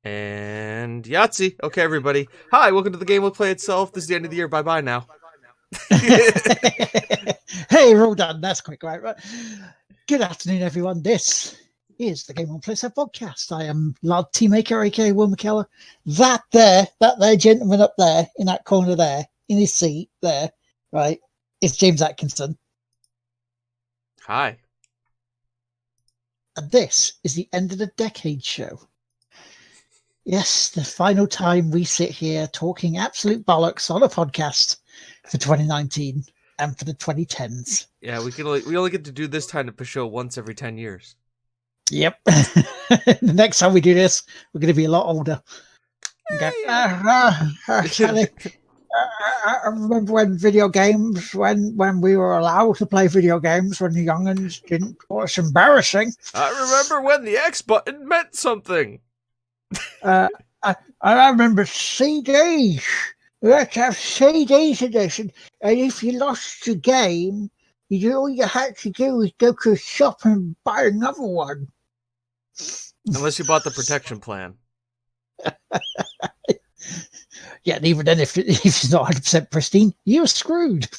And Yahtzee. Okay, everybody. Hi, welcome to the game. We'll play itself. This is the end of the year. Bye-bye now. Hey, we're all done. That's quick, right? Good afternoon, everyone. This is the Game on Play podcast. I am Lord Teamaker, aka Will McKellar. That there gentleman up there, in that corner there, in his seat there, right, is James Atkinson. Hi. And this is the end of the decade show. Yes, the final time we sit here talking absolute bollocks on a podcast for 2019 and for the 2010s. Yeah, we only get to do this kind of show once every 10 years. Yep. The next time we do this, we're going to be a lot older. I remember when video games, when we were allowed to play video games when the young'uns didn't. Oh, it's embarrassing. I remember when the X button meant something. I remember CDs. Let's have CDs edition. And if you lost your game, all you had to do was go to a shop and buy another one. Unless you bought the protection plan. Yeah, and even then, if it's not 100% pristine, you're screwed.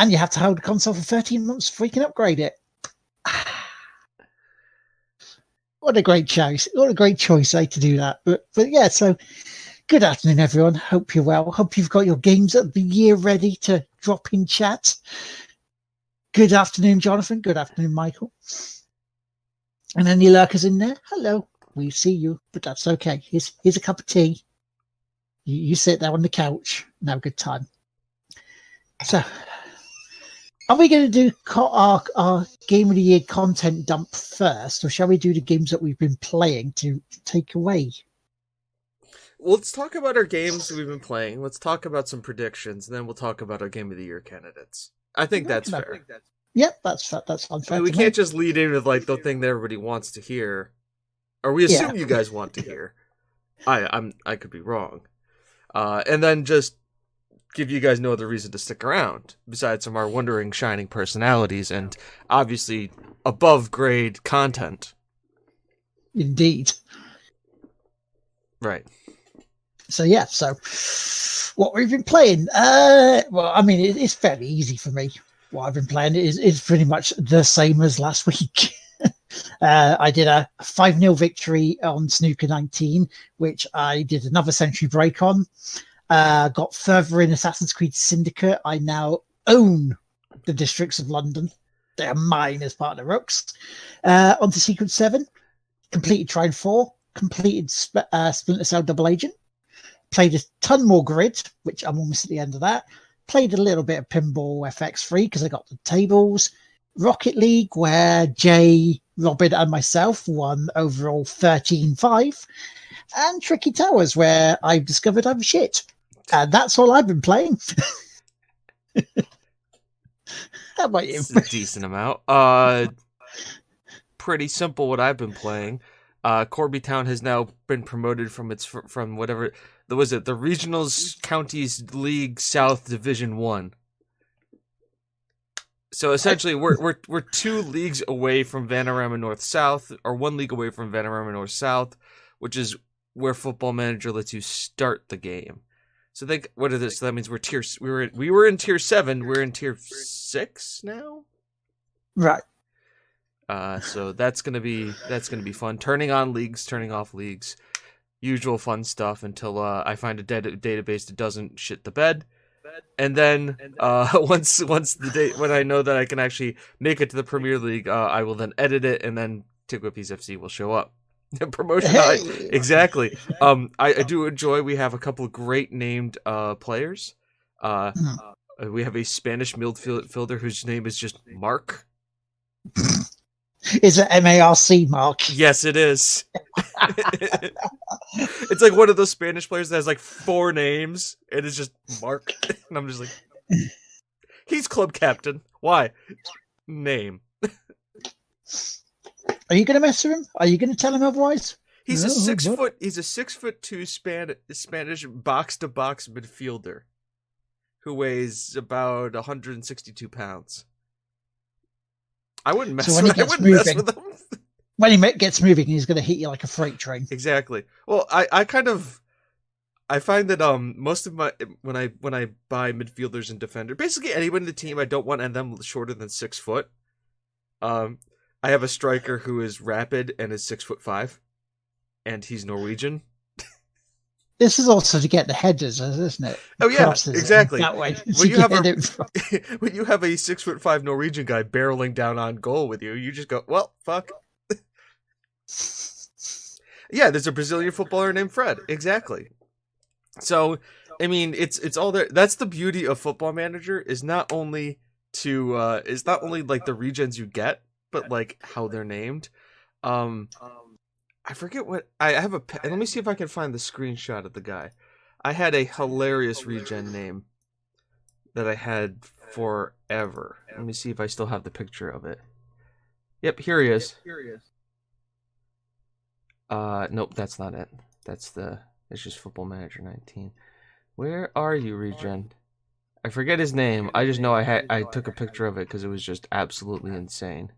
And you have to hold the console for 13 months before you can upgrade it. What a great choice. What a great choice, to do that. But yeah, so good afternoon, everyone. Hope you're well. Hope you've got your games of the year ready to drop in chat. Good afternoon, Jonathan. Good afternoon, Michael. And any lurkers in there? Hello. We see you, but that's okay. Here's a cup of tea. You sit there on the couch and have a good time. So, are we going to do our Game of the Year content dump first, or shall we do the games that we've been playing to take away? Well, let's talk about our games we've been playing. Let's talk about some predictions, and then we'll talk about our Game of the Year candidates. I think that's fair. Yep, that's unfair. I mean, we can't just lead in with like the thing that everybody wants to hear, or we assume you guys want to hear. I could be wrong, and then just give you guys no other reason to stick around besides from our wondering shining personalities and obviously above grade content. Indeed. Right. So yeah, what we've been playing, well, I mean, it's fairly easy for me. What I've been playing is pretty much the same as last week. I did a 5-0 victory on Snooker 19, which I did another century break on. Got further in Assassin's Creed Syndicate. I now own the districts of London. They are mine as part of the Rooks. Onto Secret 7. Completed Trine 4. Completed Splinter Cell Double Agent. Played a ton more Grid, which I'm almost at the end of that. Played a little bit of Pinball FX3 because I got the tables. Rocket League, where Jay, Robin, and myself won overall 13-5. And Tricky Towers, where I've discovered I'm shit. And that's all I've been playing. How about you? It's a decent amount. Pretty simple what I've been playing. Corby Town has now been promoted from whatever the Regionals Counties League South Division 1. So essentially we're 2 leagues away from Vanarama North South, or 1 league away from Vanarama North South, which is where Football Manager lets you start the game. So what is this? So that means we were in tier 7, we're in tier 6 now? Right. So that's gonna be fun. Turning on leagues, turning off leagues, usual fun stuff until I find a database that doesn't shit the bed, and then once the day when I know that I can actually make it to the Premier League, I will then edit it, and then Tigwippies FC will show up. Promotion, exactly. I do enjoy. We have a couple of great named players. We have a Spanish midfielder whose name is just Mark. Is it MARC, Mark? Yes, it is. It's like one of those Spanish players that has like 4 names, and it's just Mark. And I'm just like, he's club captain. Why? Name. Are you going to mess with him? Are you going to tell him otherwise? He's a 6'2" Spanish box to box midfielder who weighs about 162 pounds. I wouldn't mess with him. when he gets moving, he's going to hit you like a freight train. Exactly. Well, I find that most of my when I buy midfielders and defender, basically anyone in the team, I don't want them shorter than 6 foot. I have a striker who is rapid and is 6'5", and he's Norwegian. This is also to get the headers, isn't it? Oh yeah, exactly. That way. When you have a 6'5" Norwegian guy barreling down on goal with you, you just go, well, fuck. Yeah, there's a Brazilian footballer named Fred. Exactly. So, I mean, it's all there. That's the beauty of Football Manager, is not only like the regens you get, but like how they're named. I forget what I have let me see if I can find the screenshot of the guy. I had a hilarious regen name that I had forever. Let me see if I still have the picture of it. Yep, here he is. Nope, that's not it. It's just Football Manager 19. Where are you, regen? I forget his name. I just know I took a picture of it because it was just absolutely insane.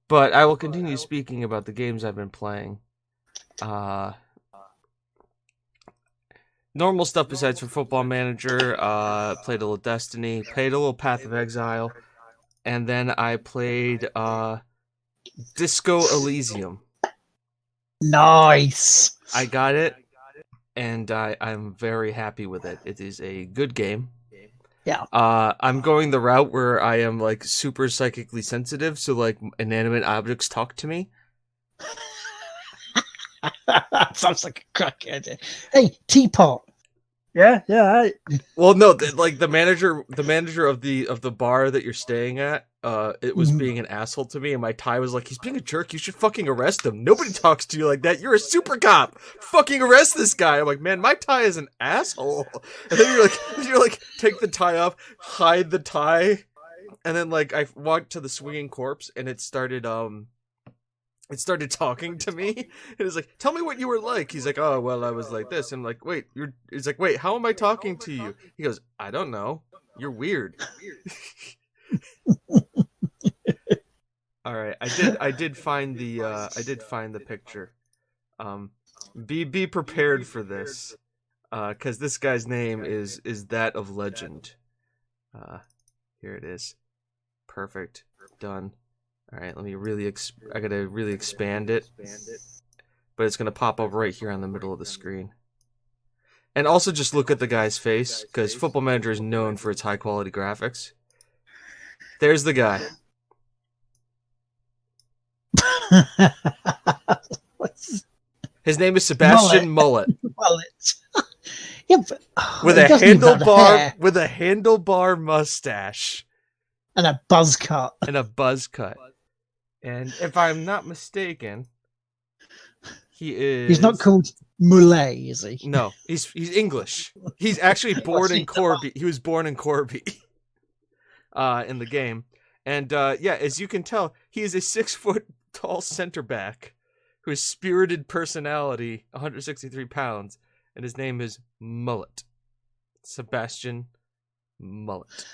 But I will continue speaking about the games I've been playing. Normal stuff besides for Football Manager. Played a little Destiny. Played a little Path of Exile. And then I played Disco Elysium. Nice! I got it, and I'm very happy with it. It is a good game. Yeah. I'm going the route where I am like super psychically sensitive, so like inanimate objects talk to me. Sounds like a crack idea. Hey, teapot. Yeah. Well, no, the manager of the bar that you're staying at, it was being an asshole to me, and my tie was like, he's being a jerk. You should fucking arrest him. Nobody talks to you like that. You're a super cop. Fucking arrest this guy. I'm like, man, my tie is an asshole. And then you're like, take the tie off, hide the tie, and then like I walked to the swinging corpse, and it started talking to me. It was like, tell me what you were like. He's like, oh, well, I was like this. And I'm like, wait, he's like, wait, how am I talking to you? He goes, I don't know. You're weird. All right. I did find the picture. Be prepared for this. Cause this guy's name is that of legend. Here it is. Perfect. Done. All right, let me I gotta really expand it, but it's gonna pop up right here on the middle of the screen. And also just look at the guy's face, because Football Manager is known for its high quality graphics. There's the guy. His name is Sebastian Mullet. Yeah, but, with a handlebar mustache and a buzz cut. And if I'm not mistaken, he's not called Mullet, is he? No, he's English. He's actually born in Corby. He was born in Corby in the game. And yeah, as you can tell, he is a 6 foot tall center back who has spirited personality, 163 pounds, and his name is Mullet. Sebastian Mullet.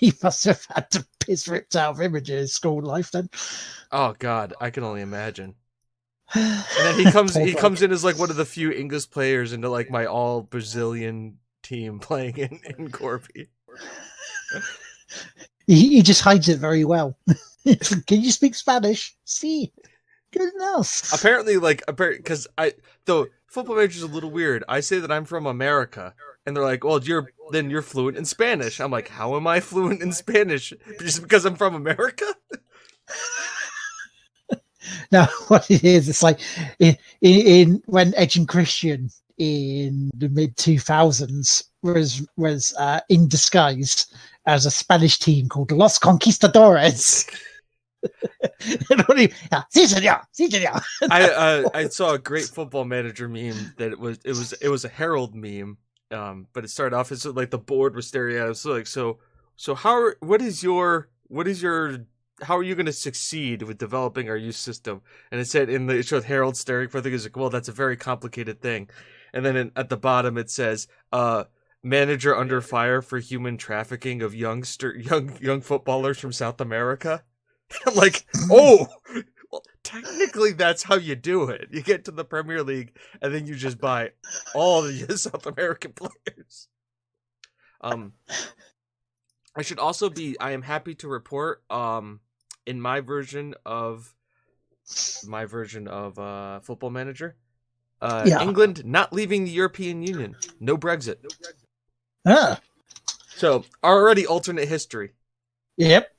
He must have had to piss ripped out of him in his school life then. Oh God, I can only imagine. And then he comes in as like one of the few English players into like my all Brazilian team playing in Corby. He just hides it very well. Can you speak Spanish? See, good enough. Apparently, because though Football Manager is a little weird. I say that I'm from America, and they're like, "Well, you're fluent in Spanish." I'm like, "How am I fluent in Spanish? Just because I'm from America?" No, what it is, it's like in when Edge and Christian in the mid 2000s was in disguise as a Spanish team called Los Conquistadores. Sí, señor. I saw a great Football Manager meme that it was a Herald meme, but it started off as like the board was staring at us, so how are you going to succeed with developing our youth system? And it said it showed Harold staring for the thing. He's like, well, that's a very complicated thing. And then at the bottom it says, manager under fire for human trafficking of young footballers from South America. I'm like, oh, well, technically that's how you do it. You get to the Premier League and then you just buy all the South American players. I am happy to report, in my version of Football Manager, England not leaving the European Union. No Brexit. So already alternate history. Yep.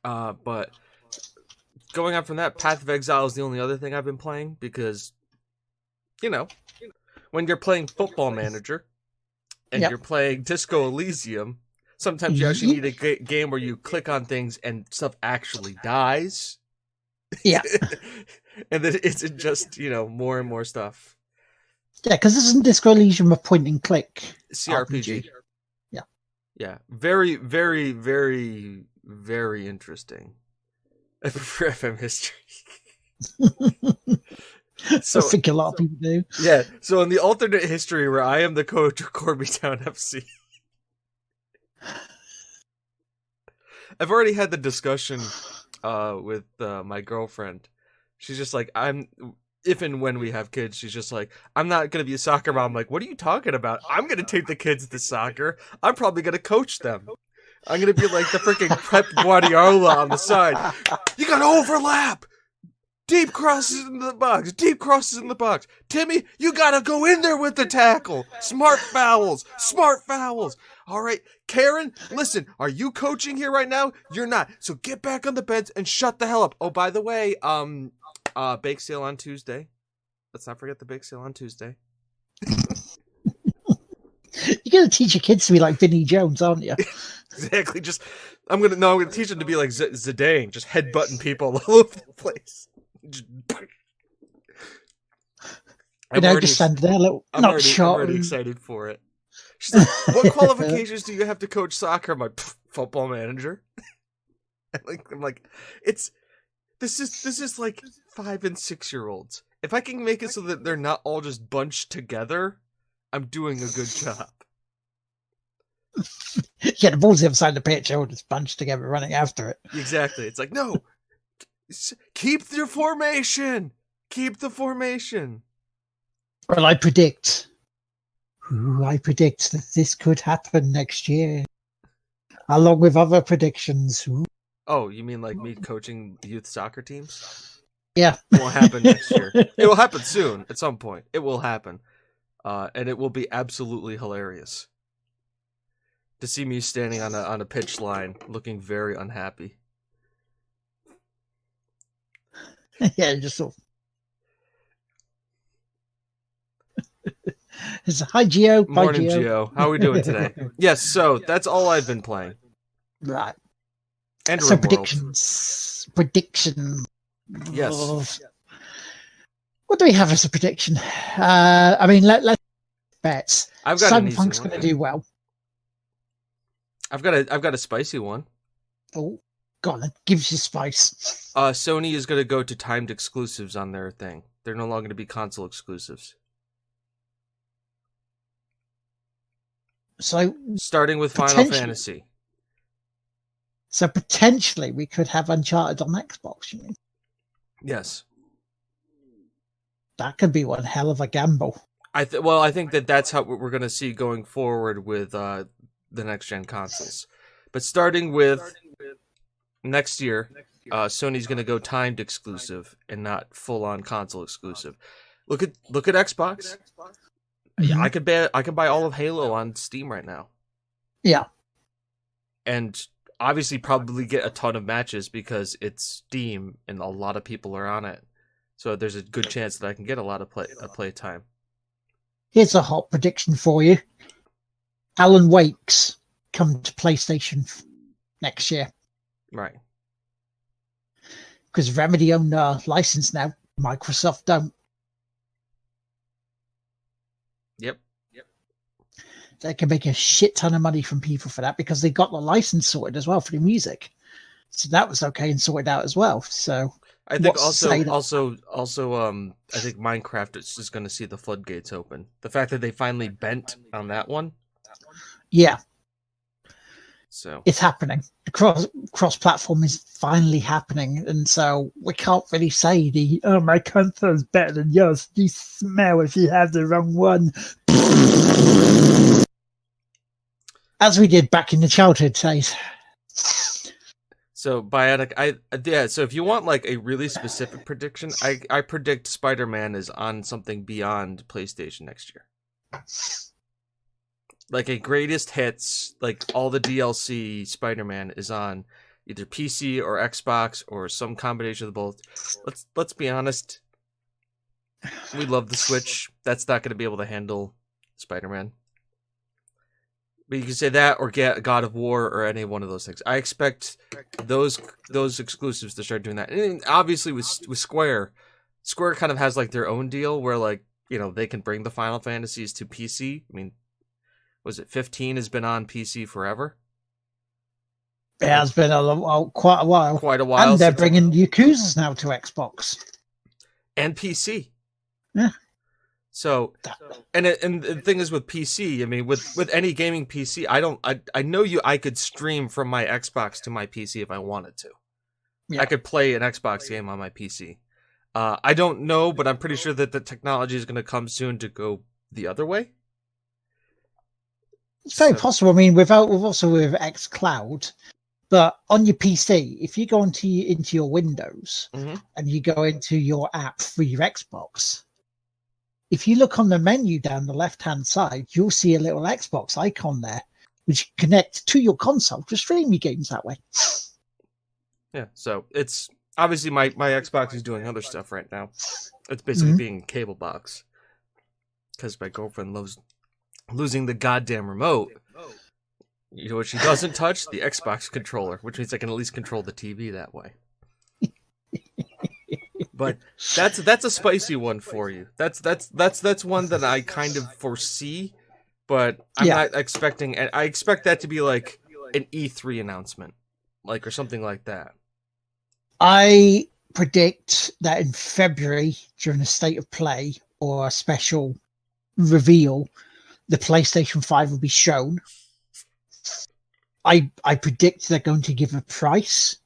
But going on from that, Path of Exile is the only other thing I've been playing because, when you're playing Football Manager and you're playing Disco Elysium, sometimes you actually need a game where you click on things and stuff actually dies. Yeah. And then it's just, more and more stuff. Yeah, because isn't Disco Elysium a point and click CRPG? Yeah. Yeah. Very, very, very, very interesting for FM history. So, I think a lot of people do. Yeah. So in the alternate history where I am the coach of Corby Town FC, I've already had the discussion with my girlfriend. She's just like, if and when we have kids, she's just like, I'm not going to be a soccer mom. I'm like, what are you talking about? I'm going to take the kids to soccer. I'm probably going to coach them. I'm going to be like the freaking Pep Guardiola on the side. You got to overlap. Deep crosses in the box. Deep crosses in the box. Timmy, you got to go in there with the tackle. Smart fouls. Smart fouls. All right. Karen, listen, are you coaching here right now? You're not. So get back on the bench and shut the hell up. Oh, by the way, bake sale on Tuesday. Let's not forget the bake sale on Tuesday. You're going to teach your kids to be like Vinnie Jones, aren't you? Exactly. I'm going to teach them to be like Zidane, just headbutting people all over the place. I'm just stand there, I'm already excited for it. She's like, what qualifications do you have to coach soccer? I'm like, Football Manager. I'm like, this is like 5 and 6 year olds. If I can make it so that they're not all just bunched together, I'm doing a good job. Yeah, the ball's the other side of the pitch, all just bunched together running after it. Exactly. It's like, no, keep your formation. Keep the formation. Well, I predict that this could happen next year, along with other predictions. Ooh. Oh, you mean like me coaching youth soccer teams? Yeah. It won't happen next year. It will happen soon, at some point. It will happen. And it will be absolutely hilarious to see me standing on a pitch line looking very unhappy. Yeah, just sort of. Hi, Gio. Morning, Bye, Gio. How are we doing today? Yes, so that's all I've been playing. Right. And so predictions. Yes. What do we have as a prediction? I mean, let's bets. I've got Cyberpunk's going to do well. I've got a spicy one. Oh, go on then. Give us your spice. Sony is going to go to timed exclusives on their thing. They're no longer going to be console exclusives. So starting with Final Fantasy. So potentially we could have Uncharted on Xbox, you mean? Yes. That could be one hell of a gamble. I think that's how we're going to see going forward with the next gen consoles. But starting with next year, Sony's going to go timed exclusive and not full on console exclusive. Look at Xbox. Mm-hmm. I could buy all of Halo on Steam right now. Yeah. And obviously probably get a ton of matches because it's Steam and a lot of people are on it. So there's a good chance that I can get a lot of play time. Here's a hot prediction for you. Alan Wake's come to PlayStation next year. Right. Because Remedy own a license now. Microsoft don't. Yep. They can make a shit ton of money from people for that because they got the license sorted as well for the music. So that was okay and sorted out as well. So I think What's to say that- I think Minecraft is just going to see the floodgates open. The fact that they finally bent on that one. Yeah, So it's happening. The cross platform is finally happening, and so we can't really say my console's better than yours. You smell if you have the wrong one. as we did back in the childhood days. So Biotic, so if you want like a really specific prediction, I predict Spider-Man is on something beyond PlayStation next year. Like a greatest hits, like all the DLC Spider-Man is on either PC or Xbox or some combination of both. Let's be honest. We love the Switch. That's not going to be able to handle Spider-Man. But you can say that or get God of War or any one of those things. I expect those exclusives to start doing that. And obviously with Square kind of has like their own deal where like, you know, they can bring the Final Fantasies to PC. I mean, was it 15 has been on PC forever? It has been quite a while. Quite a while. And they're bringing Yakuza's now to Xbox. And PC. Yeah. So, and the thing is with PC, I mean, with any gaming PC, I know I could stream from my Xbox to my PC if I wanted to. Yeah. I could play an Xbox game on my PC. I don't know, but I'm pretty sure that the technology is going to come soon to go the other way. It's very possible. I mean, with xCloud, but on your PC, if you go into your Windows and you go into your app for your Xbox, if you look on the menu down the left-hand side, you'll see a little Xbox icon there, which connects to your console to stream your games that way. Yeah, so it's obviously my Xbox is doing other stuff right now. It's basically being a cable box because my girlfriend loves losing the goddamn remote. You know what she doesn't touch? The Xbox controller, which means I can at least control the TV that way. But that's a spicy one for you. That's one that I kind of foresee, but I'm not expecting. And I expect that to be like an E3 announcement, like or something like that. I predict that in February, during a state of play or a special reveal, the PlayStation 5 will be shown. I predict they're going to give a price.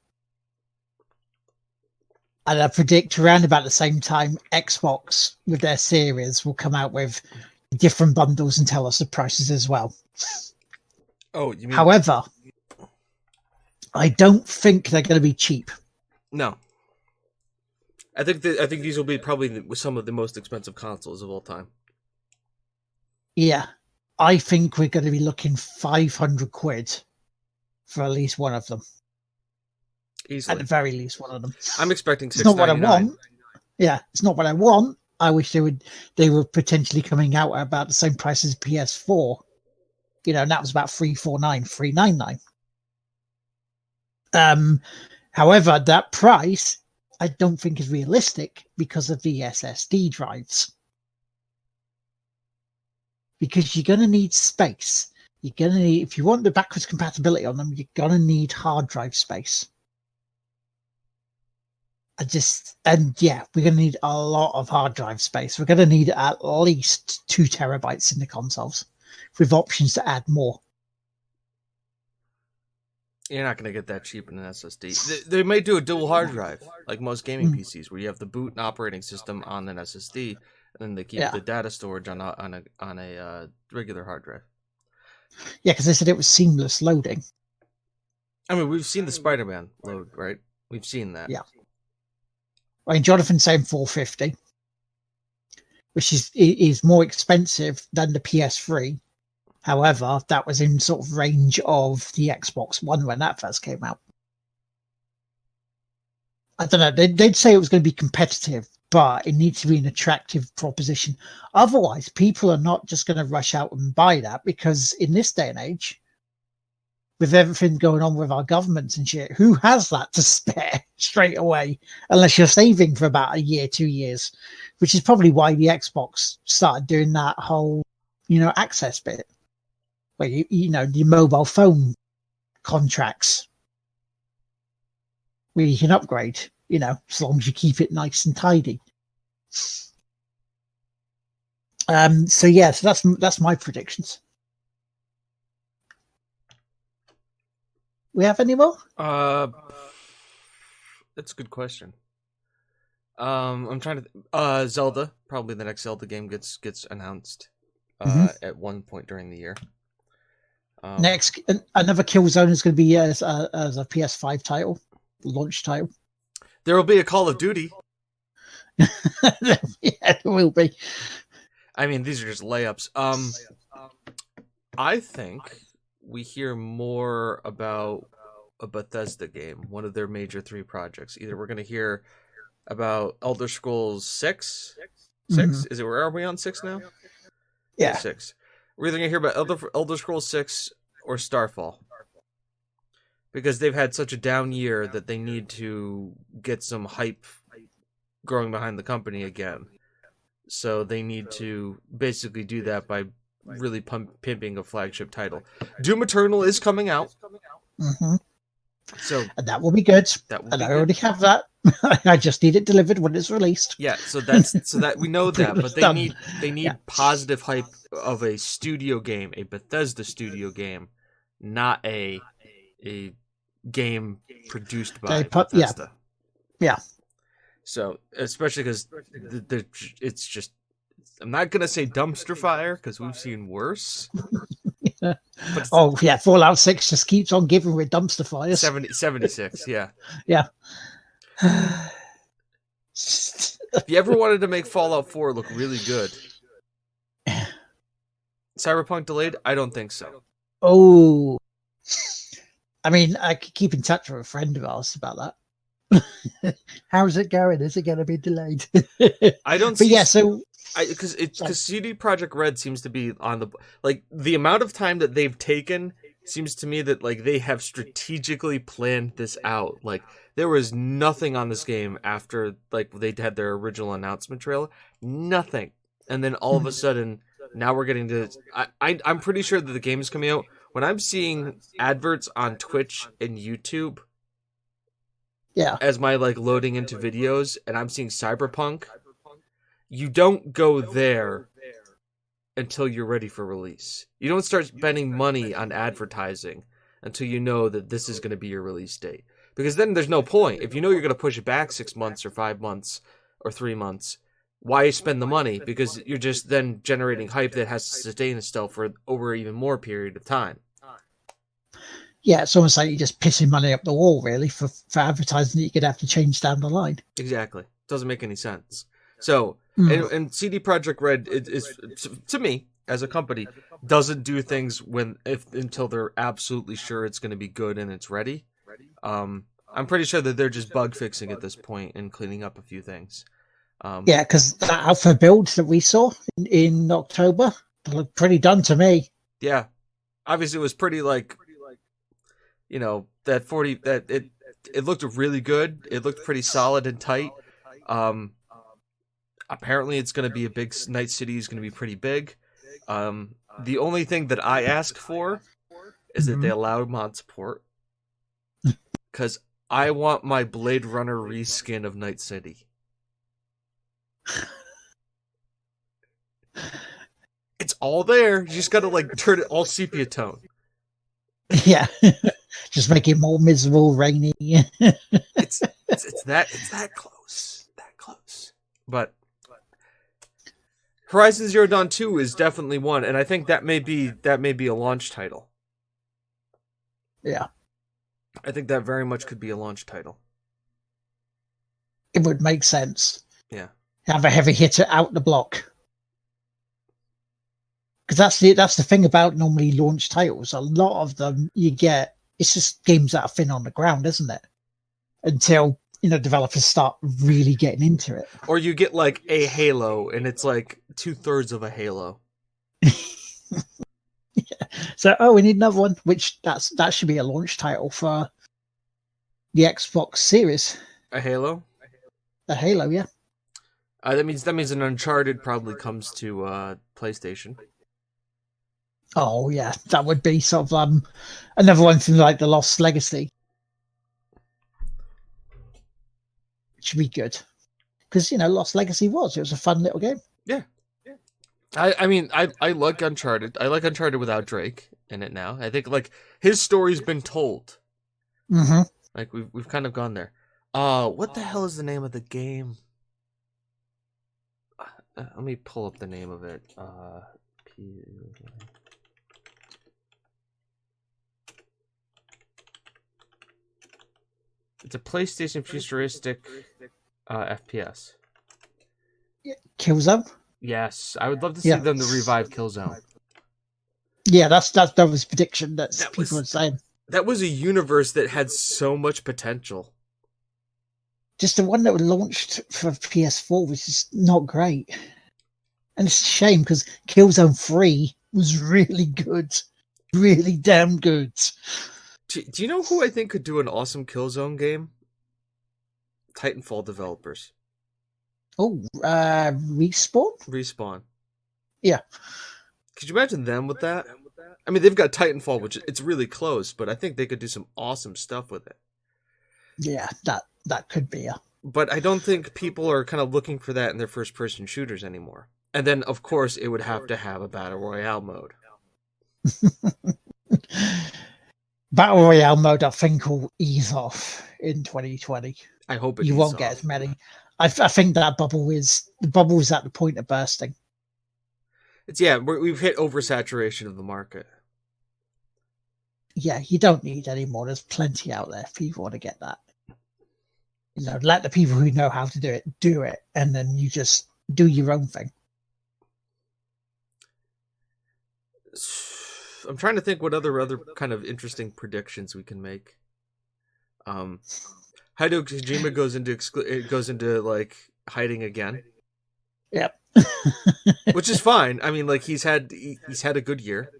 And I predict around about the same time, Xbox with their series will come out with different bundles and tell us the prices as well. Oh, you mean? However, I don't think they're going to be cheap. No. I think these will be probably some of the most expensive consoles of all time. Yeah. I think we're going to be looking 500 quid for at least one of them. Easily. At the very least, one of them. I'm expecting $6.99. It's not what I want. Yeah, it's not what I want. I wish they were potentially coming out at about the same price as PS4. You know, and that was about $349, $399. However, that price I don't think is realistic because of the SSD drives. Because you're going to need space. You're going to need, if you want the backwards compatibility on them, you're going to need hard drive space. We're going to need a lot of hard drive space. We're going to need at least 2 terabytes in the consoles with options to add more. You're not going to get that cheap in an SSD. They may do a dual hard drive, like most gaming PCs, where you have the boot and operating system on an SSD, and then they keep the data storage on a regular hard drive. Yeah, because they said it was seamless loading. I mean, we've seen the Spider-Man load, right? We've seen that. Yeah. I mean, Jonathan's saying $450, which is more expensive than the PS3. However, that was in sort of range of the Xbox One when that first came out. I don't know. They'd say it was going to be competitive, but it needs to be an attractive proposition. Otherwise, people are not just going to rush out and buy that, because in this day and age, with everything going on with our governments and shit, who has that to spare straight away? Unless you're saving for about a year, 2 years, which is probably why the Xbox started doing that whole, access bit, where the mobile phone contracts where you can upgrade. as long as you keep it nice and tidy. So that's my predictions. We have any more? That's a good question. I'm trying to. Zelda, probably the next Zelda game gets announced. At one point during the year. Next, another Killzone is going to be as a PS5 title, launch title. There will be a Call of Duty. Yeah, it will be. I mean, these are just layups. I think we hear more about a Bethesda game, one of their major 3 projects. Either we're going to hear about Elder Scrolls 6. Is it? Where are we on 6 now? Yeah, 6. We're either going to hear about Elder Scrolls 6 or Starfall. Because they've had such a down year that they need to get some hype growing behind the company again. So they need to basically do that by really pimping a flagship title. Doom Eternal is coming out. So and that will be good. I already have that. I just need it delivered when it's released. Yeah, so that we know that, but they need positive hype of a studio game, a Bethesda studio game, not a game produced by Bethesda. Yeah. So especially because it's just, I'm not gonna say dumpster fire because we've seen worse. Fallout 6 just keeps on giving with dumpster fires. 76, yeah. Yeah. If you ever wanted to make Fallout 4 look really good, Cyberpunk delayed? I don't think so. Oh, I mean, I could keep in touch with a friend of ours about that. How's it going? Is it going to be delayed? I don't. But yeah, so because CD Projekt Red seems to be on the amount of time that they've taken seems to me that they have strategically planned this out. There was nothing on this game after they had their original announcement trailer, nothing, and then all of a sudden now we're getting to. I'm pretty sure that the game is coming out. When I'm seeing adverts on Twitch and YouTube, as my loading into videos, and I'm seeing Cyberpunk, you don't go there until you're ready for release. You don't start spending money on advertising until you know that this is going to be your release date. Because then there's no point. If you know you're going to push it back 6 months or 5 months or 3 months, why spend the money? Because you're just then generating hype that has to sustain itself for over even more period of time. Yeah, it's almost like you're just pissing money up the wall, really, for advertising that you could have to change down the line. Exactly. Doesn't make any sense. So, and CD Projekt Red is, to me, as a company, doesn't do things until they're absolutely sure it's going to be good and it's ready. I'm pretty sure that they're just bug fixing at this point and cleaning up a few things. Because that alpha build that we saw in October looked pretty done to me. Yeah, obviously it was pretty that 40 that it looked really good. It looked pretty solid and tight. Apparently it's going to be a big Night City is going to be pretty big. The only thing that I ask for is that they allow mod support, because I want my Blade Runner reskin of Night City. It's all there. You just got to turn it all sepia tone. Yeah. Just make it more miserable, rainy. it's that close. That close. But Horizon Zero Dawn 2 is definitely one, and I think that may be a launch title. Yeah. I think that very much could be a launch title. It would make sense. Yeah. Have a heavy hitter out the block. Because that's the thing about normally launch titles. A lot of them you get, it's just games that are thin on the ground, isn't it? Until developers start really getting into it. Or you get a Halo, and it's 2/3 of a Halo. Yeah. So, we need another one. Which that should be a launch title for the Xbox Series. A Halo. A Halo, yeah. That means an Uncharted probably comes to PlayStation. Oh yeah, that would be sort of another one from the Lost Legacy. should be good. Because, Lost Legacy it was a fun little game. Yeah. I mean, I like Uncharted. I like Uncharted without Drake in it now. I think, like, his story's been told. Mm-hmm. Like, we've kind of gone there. What the hell is the name of the game? Let me pull up the name of it. It's a PlayStation futuristic FPS. Killzone? Yes, I would love to see them to revive Killzone. Yeah, that was prediction that people were saying. That was a universe that had so much potential. Just the one that was launched for PS4 was just not great. And it's a shame because Killzone 3 was really good. Really damn good. Do you know who I think could do an awesome Killzone game? Titanfall developers. Oh, Respawn? Respawn. Yeah. Could you imagine them with that? I mean, they've got Titanfall, which it's really close, but I think they could do some awesome stuff with it. Yeah, that could be But I don't think people are kind of looking for that in their first-person shooters anymore. And then, of course, it would have to have a Battle Royale mode. Battle Royale mode, I think, will ease off in 2020. I hope it You won't get as many. I think that bubble is at the point of bursting. We've hit oversaturation of the market. Yeah, you don't need any more. There's plenty out there if you want to get that. Let the people who know how to do it, and then you just do your own thing. I'm trying to think what other kind of interesting predictions we can make. Hideo Kojima goes into like hiding again. Yep. Which is fine. I mean, like he's had a good year.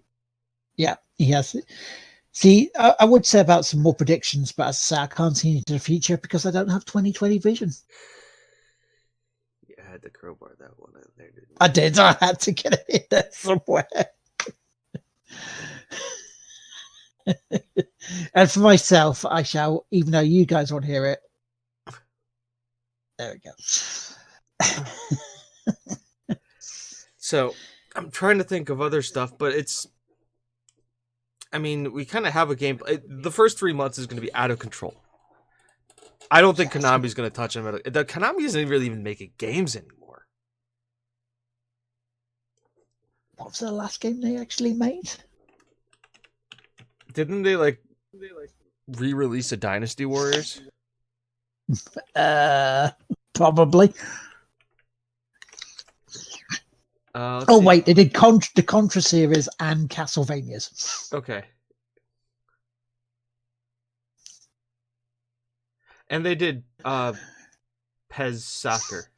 Yeah, he has. See, I would say about some more predictions, but as I say, I can't see into the future because I don't have 2020 vision. You had to crowbar that one in there, didn't you? I did. I had to get it in there somewhere. And for myself, I shall, even though you guys won't hear it. There we go. So, I'm trying to think of other stuff, but we kind of have a game. The first 3 months is going to be out of control. I don't think Konami's going to touch them. Konami isn't really even making games anymore. What was the last game they actually made? Didn't they re-release a Dynasty Warriors? Probably. Wait, they did the Contra series and Castlevanias. Okay. And they did PES Soccer.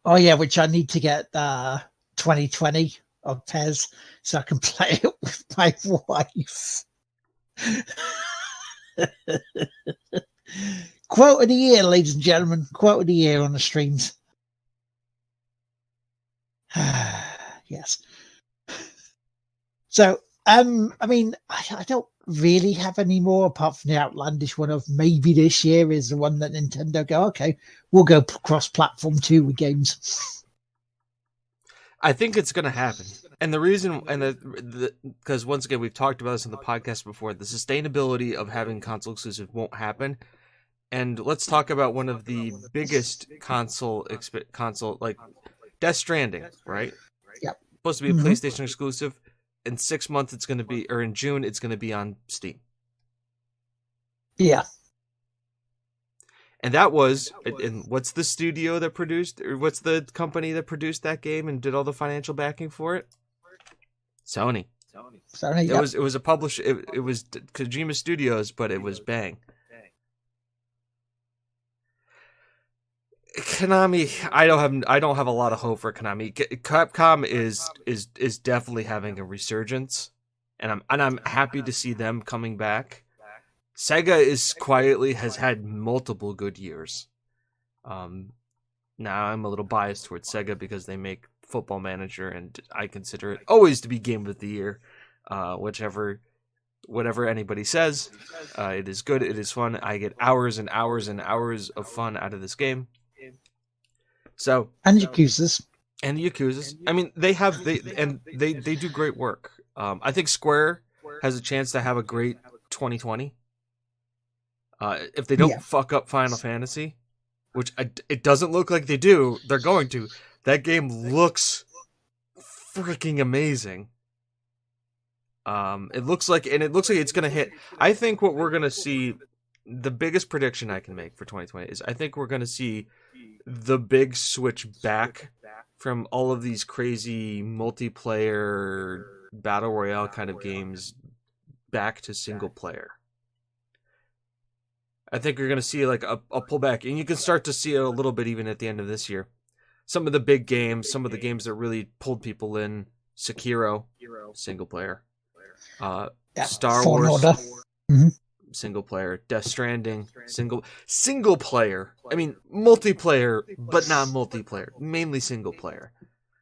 Oh yeah, which I need to get 2020 of PES so I can play it with my wife. Quote of the year, ladies and gentlemen. Quote of the year on the streams. Yes. So, I don't really have any more apart from the outlandish one of maybe this year is the one that Nintendo go, okay, we'll go cross-platform too with games. I think it's going to happen. And the reason, because once again, we've talked about this on the podcast before, the sustainability of having console exclusive won't happen. And let's talk about one of the biggest console, like Death Stranding, right? Yep. Supposed to be a PlayStation exclusive. In 6 months, it's going to be, or in June, it's going to be on Steam. Yeah. And that was, and what's the studio that produced, or what's the company that produced that game and did all the financial backing for it? Sony. Sony. Yep. It was a publisher. It was Kojima Studios, but it was Bang. Konami, I don't have a lot of hope for Konami. Capcom is definitely having a resurgence, and I'm happy to see them coming back. Sega has had multiple good years. Now I'm a little biased towards Sega because they make Football Manager, and I consider it always to be Game of the Year, whichever whatever anybody says. It is good. It is fun. I get hours and hours and hours of fun out of this game. So And Yakuza's. and the Yakuzas. I mean, they do great work. I think Square has a chance to have a great 2020. If they don't fuck up Final Fantasy, which it doesn't look like they do, they're going to. That game looks freaking amazing. It looks like it's gonna hit. I think what we're gonna see, the biggest prediction I can make for 2020 is I think we're gonna see the big switch back from all of these crazy multiplayer battle royale kind of games back to single player. I think you're going to see like a pullback, and you can start to see it a little bit even at the end of this year. Some of the big games, some of the games that really pulled people in, Sekiro, single player. Star Wars, single player. Death Stranding, single player. I mean, multiplayer, but not multiplayer. Mainly single player.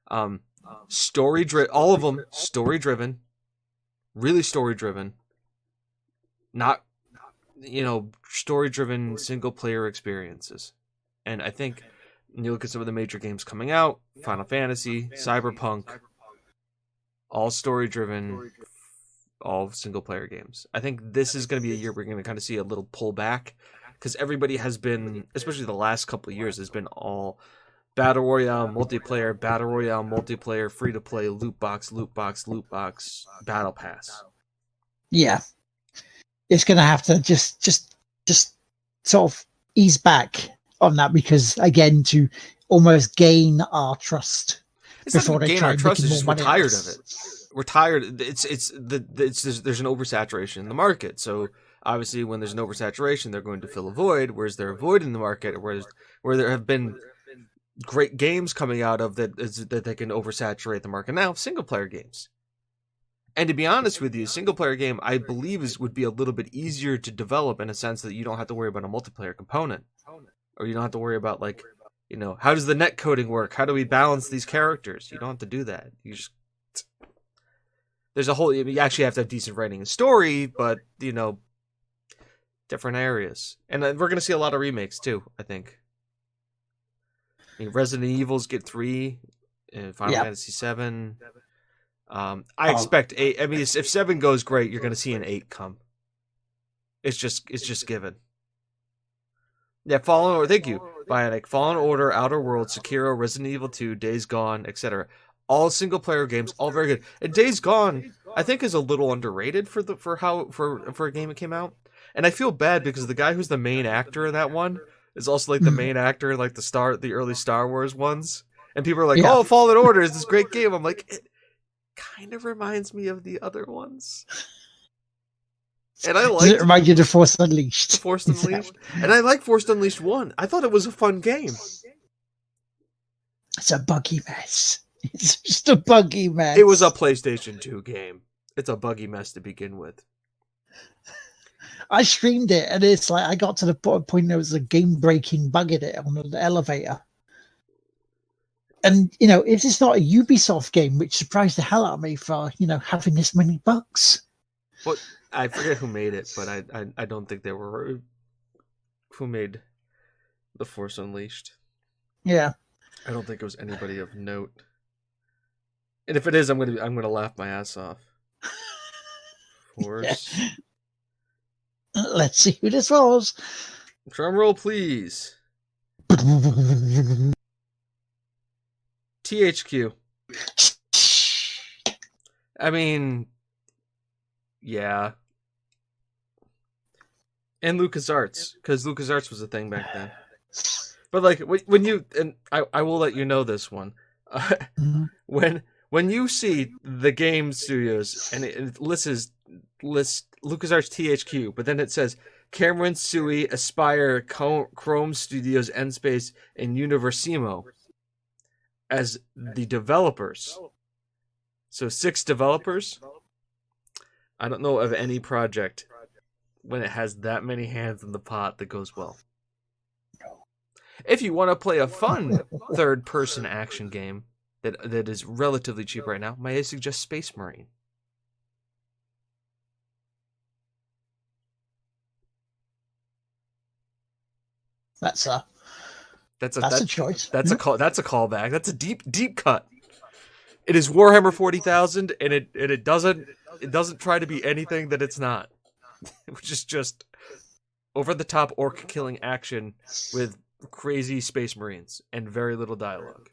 All of them story driven. Really story driven. Not, story driven single player experiences. And I think you look at some of the major games coming out, Final Fantasy, Cyberpunk, all story driven, all single player games. I think this is going to be a year we're going to kind of see a little pullback, because everybody has been, especially the last couple of years, has been all battle royale, multiplayer, free to play, loot box, battle pass. Yeah, it's going to have to just sort of ease back on that, because again, to almost gain our trust. It's not gain our trust. It's just we're tired of it. We're tired. There's an oversaturation in the market. So obviously, when there's an oversaturation, they're going to fill a void. Whereas there's a void in the market, where there have been great games coming out of that they can oversaturate the market now. Single player games. And to be honest with you, single player game I believe would be a little bit easier to develop, in a sense that you don't have to worry about a multiplayer component, or you don't have to worry about how does the net coding work? How do we balance these characters? You don't have to do that. There's you actually have to have decent writing and story, but, different areas. And we're going to see a lot of remakes, too, I think. Resident Evils get 3, Final Fantasy 7. I expect 8. I mean, if 7 goes great, you're going to see an 8 come. It's just given. Yeah, Fallen Order, thank you, Bionic. Fallen Order, Outer Worlds, Sekiro, Resident Evil 2, Days Gone, etc. All single player games, all very good. And Days Gone, I think, is a little underrated for a game that came out. And I feel bad because the guy who's the main actor in that one is also like the main actor in like the early Star Wars ones. And people are like, "Oh, Fallen Order is this great game." I'm like, it kind of reminds me of the other ones. And I like. Does it remind you of Force Unleashed? Force Unleashed, and I like Force Unleashed 1. I thought it was a fun game. It's a buggy mess. It's just a buggy mess. It was a PlayStation 2 game. It's a buggy mess to begin with. I streamed it, and it's like I got to the point there was a game-breaking bug in it on the elevator. And, it's just not a Ubisoft game, which surprised the hell out of me for, having this many bugs. Well, I forget who made it, but I don't think they were. Who made The Force Unleashed? Yeah. I don't think it was anybody of note. And if it is, I'm gonna laugh my ass off. Force. Yeah. Let's see who this was. Drum roll, please. THQ. I mean, yeah. And LucasArts, because LucasArts was a thing back then. But like when you, and I will let you know this one, when you see the game studios and it lists LucasArts THQ, but then it says Cameron, Sui, Aspire, Chrome Studios, Endspace, and Universimo as the developers. So 6 developers. I don't know of any project when it has that many hands in the pot that goes well. If you want to play a fun third-person action game that is relatively cheap right now, may I suggest Space Marine? That's a choice. That's a call. That's a callback. That's a deep cut. It is Warhammer 40,000, and it doesn't try to be anything that it's not, which is just over the top orc killing action with crazy space marines and very little dialogue.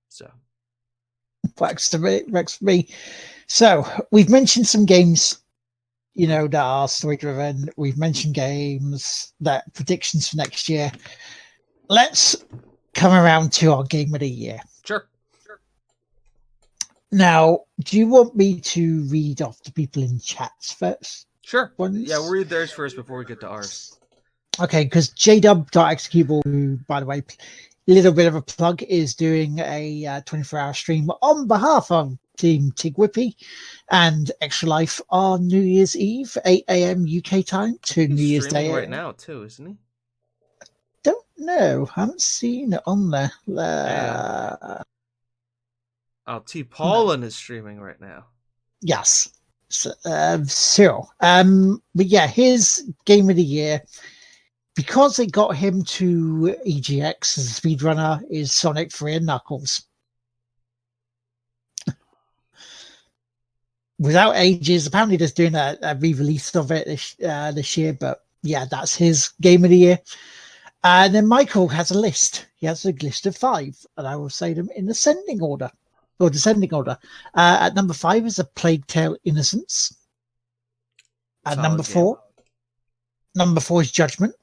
So, works for me. So we've mentioned some games, that are story driven. We've mentioned games that predictions for next year. Let's come around to our game of the year. Sure. Now, do you want me to read off the people in chats first? Sure. Yeah, we'll read theirs first before we get to ours. Okay, because JDub.executable, who, by the way, little bit of a plug, is doing a 24-hour stream on behalf of Team Tigwhippy and Extra Life on New Year's Eve, 8 a.m. UK time to New Year's Day. Right now, too, isn't he? Don't know. I haven't seen it on there. T. Paulin is streaming right now. Yes. Cyril. But yeah, his game of the year, because it got him to EGX as a speedrunner, is Sonic 3 and Knuckles. Without Ages, apparently just doing a re-release of it this year, but yeah, that's his game of the year. And then Michael has a list. He has a list of 5, and I will say them in ascending order. Or descending order. At number 5 is A Plague Tale: Innocence. At number 4 is Judgment.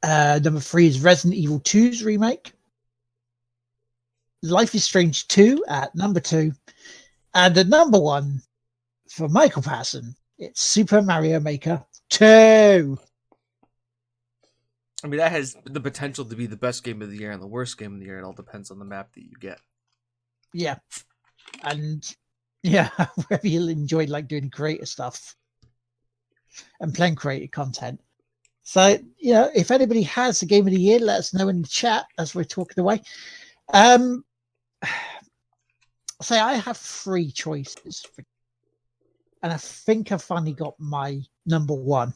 Number 3 is Resident Evil 2's remake. Life is Strange 2 at number 2. And the number 1 for Michael Patterson, it's Super Mario Maker 2. I mean, that has the potential to be the best game of the year and the worst game of the year. It all depends on the map that you get. Yeah. And yeah, whether you'll enjoy doing creative stuff and playing creative content. So, if anybody has a game of the year, let us know in the chat as we're talking away. Say I have 3 choices, and I think I've finally got my number 1.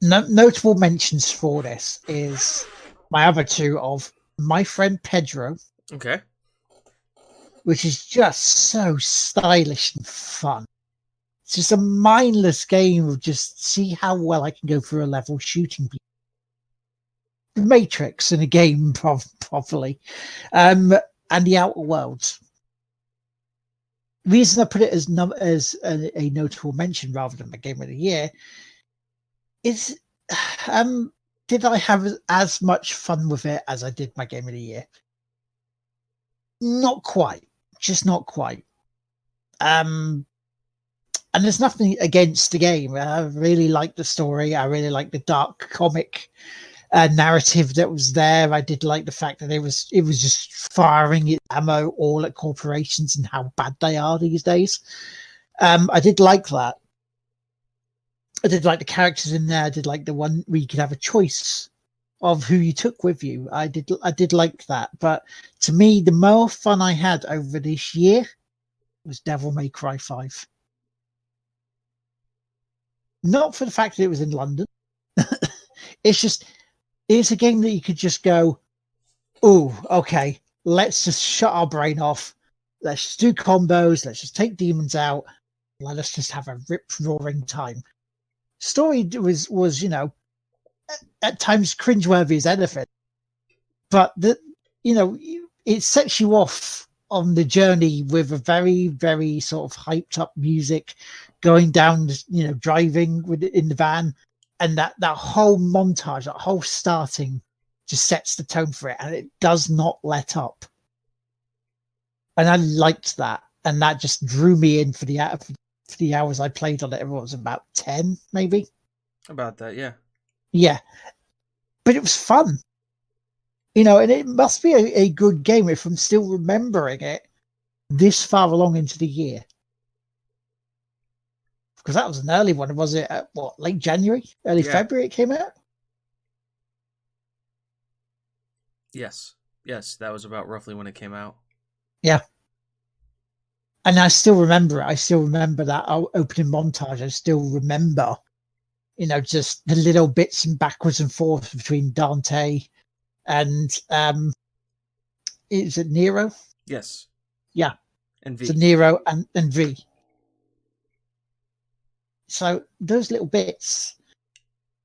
Notable mentions for this is my other 2 of My Friend Pedro. Okay. Which is just so stylish and fun. It's just a mindless game of just see how well I can go through a level shooting people. The Matrix in a game properly. And The Outer Worlds. The reason I put it as a notable mention rather than my game of the year is, did I have as much fun with it as I did my game of the year? Not quite. Just not quite. And there's nothing against the game. I really like the story. I really like the dark comic narrative that was there. I did like the fact that it was just firing its ammo all at corporations and how bad they are these days. I did like that. I did like the characters in there. I did like the one where you could have a choice of who you took with you. I did like that. But to me, the more fun I had over this year was Devil May Cry 5. Not for the fact that it was in London. It's a game that you could just go, oh, okay, let's just shut our brain off. Let's just do combos. Let's just take demons out. Let us just have a rip-roaring time. Story was at times cringeworthy as anything. But, it sets you off on the journey with a very, very sort of hyped up music going down, driving in the van. And that whole montage, that whole starting just sets the tone for it. And it does not let up. And I liked that. And that just drew me in for the hours I played on it. It was about 10, maybe. About that, yeah. Yeah. But it was fun. And it must be a good game if I'm still remembering it this far along into the year. Because that was an early one. Was it at late January? Early February it came out? Yes. Yes, that was about roughly when it came out. Yeah. And I still remember it. I still remember that opening montage. I still remember just the little bits and backwards and forth between Dante and is it Nero? Yes. Yeah. And V. So Nero and V. So those little bits,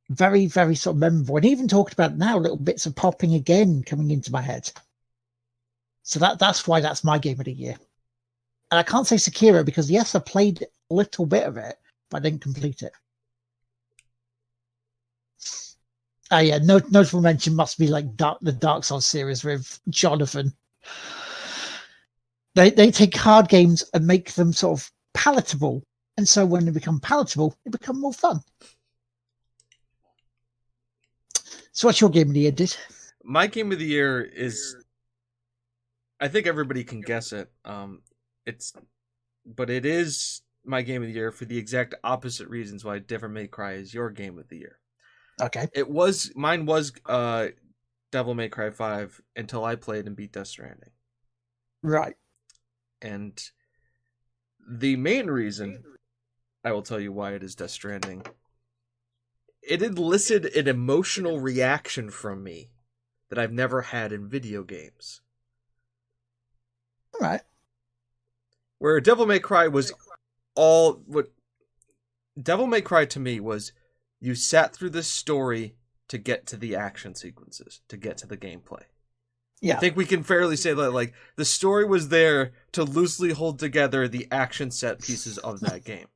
very, very sort of memorable. And even talked about now, little bits are popping again, coming into my head. So that's why that's my game of the year. And I can't say Sekiro because, yes, I played a little bit of it, but I didn't complete it. Oh, yeah, notable mention must be like the Dark Souls series with Jonathan. They take hard games and make them sort of palatable. And so when they become palatable, they become more fun. So what's your game of the year, Did? My game of the year is, I think everybody can guess it. But it is my game of the year for the exact opposite reasons why Devil May Cry is your game of the year. Okay. Mine was Devil May Cry 5 until I played and beat Death Stranding. Right. And the main reason, I will tell you why it is Death Stranding. It elicited an emotional reaction from me that I've never had in video games. All right. Where Devil May Cry was what Devil May Cry to me was, you sat through this story to get to the action sequences, to get to the gameplay. Yeah. I think we can fairly say that, like, the story was there to loosely hold together the action set pieces of that game.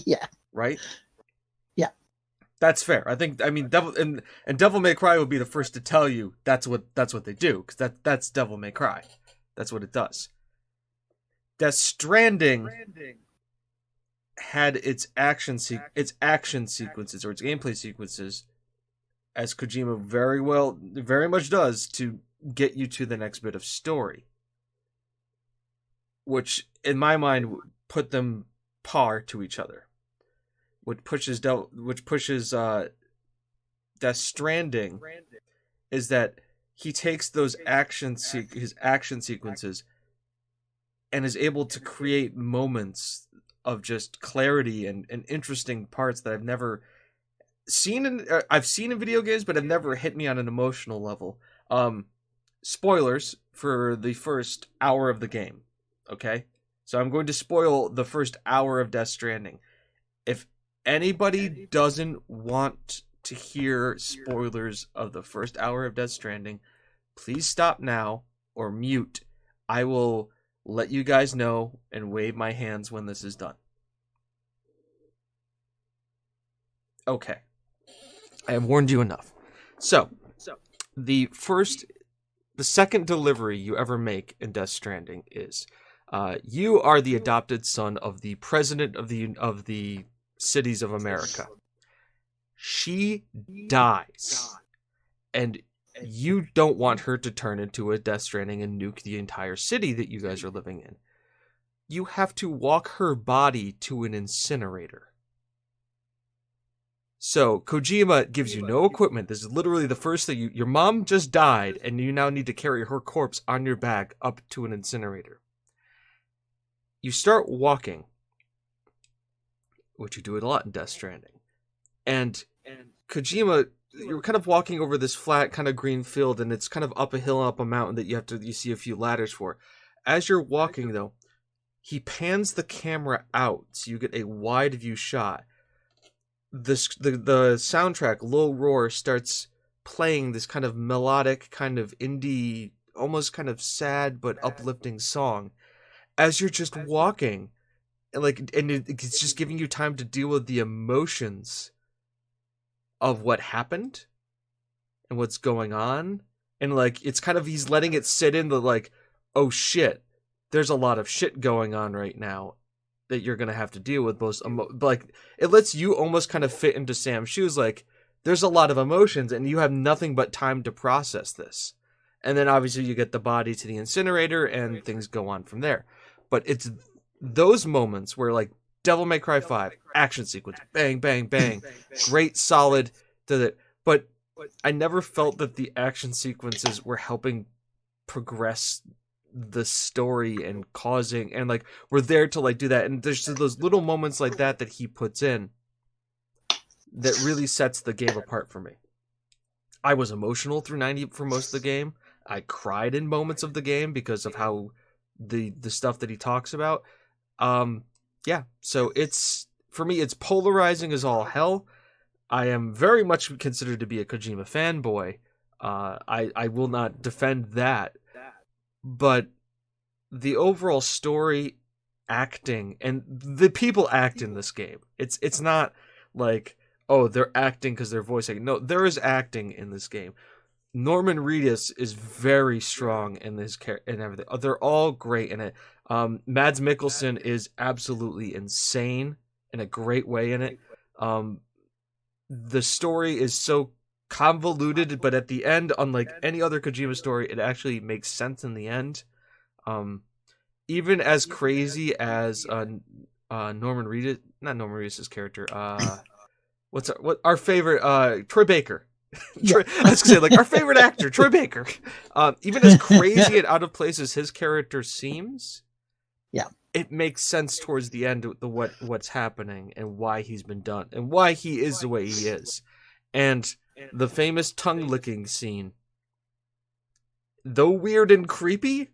Yeah. Right? Yeah. That's fair. Devil May Cry would be the first to tell you that's what they do, because that's Devil May Cry. That's what it does. Death Stranding had its action sequences or its gameplay sequences, as Kojima very much does, to get you to the next bit of story, which in my mind put them par to each other. What pushes Death Stranding is that he takes those his action sequences and is able to create moments of just clarity and interesting parts that I've never seen I've seen in video games, but have never hit me on an emotional level. Spoilers for the first hour of the game. Okay? So I'm going to spoil the first hour of Death Stranding. If anybody doesn't want to hear spoilers of the first hour of Death Stranding, please stop now or mute. I will let you guys know and wave my hands when this is done. Okay. I have warned you enough. So, the second delivery you ever make in Death Stranding is, you are the adopted son of the president of the cities of America. She dies, and you don't want her to turn into a Death Stranding and nuke the entire city that you guys are living in. You have to walk her body to an incinerator. So, Kojima gives you no equipment. This is literally the first thing. Your mom just died, and you now need to carry her corpse on your back up to an incinerator. You start walking, which you do it a lot in Death Stranding. And Kojima, you're kind of walking over this flat kind of green field, and it's kind of up a hill, up a mountain that you see a few ladders for. As you're walking, though, he pans the camera out, so you get a wide view shot. The soundtrack, Low Roar, starts playing this kind of melodic, kind of indie, almost kind of sad but uplifting song as you're just walking. And it's just giving you time to deal with the emotions of what happened and what's going on. And it's kind of, he's letting it sit in the oh shit, there's a lot of shit going on right now that you're going to have to deal with. It lets you almost kind of fit into Sam's shoes. There's a lot of emotions and you have nothing but time to process this. And then obviously you get the body to the incinerator and things go on from there. But it's those moments where Devil May Cry 5, action sequence, bang, bang, bang, great, solid, but I never felt that the action sequences were helping progress the story and causing, and we're there to do that. And there's just those little moments like that he puts in that really sets the game apart for me. I was emotional through 90 for most of the game. I cried in moments of the game because of how the stuff that he talks about. Yeah, so it's, for me, it's polarizing as all hell. I am very much considered to be a Kojima fanboy. I will not defend that. But the overall story, acting, and the people act in this game. It's not like, oh, they're acting because they're voice acting. No, there is acting in this game. Norman Reedus is very strong in this and everything. They're all great in it. Mads Mikkelsen is absolutely insane in a great way in it. The story is so convoluted, but at the end, unlike any other Kojima story, it actually makes sense in the end. Even as crazy as Norman Reedus, not Norman Reedus' character. What our favorite Troy Baker. Troy, I was gonna say, like, our favorite actor, Troy Baker. Even as crazy and out of place as his character seems, it makes sense towards the end of what's happening and why he's been done and why he is the way he is. And the famous tongue licking scene, though weird and creepy,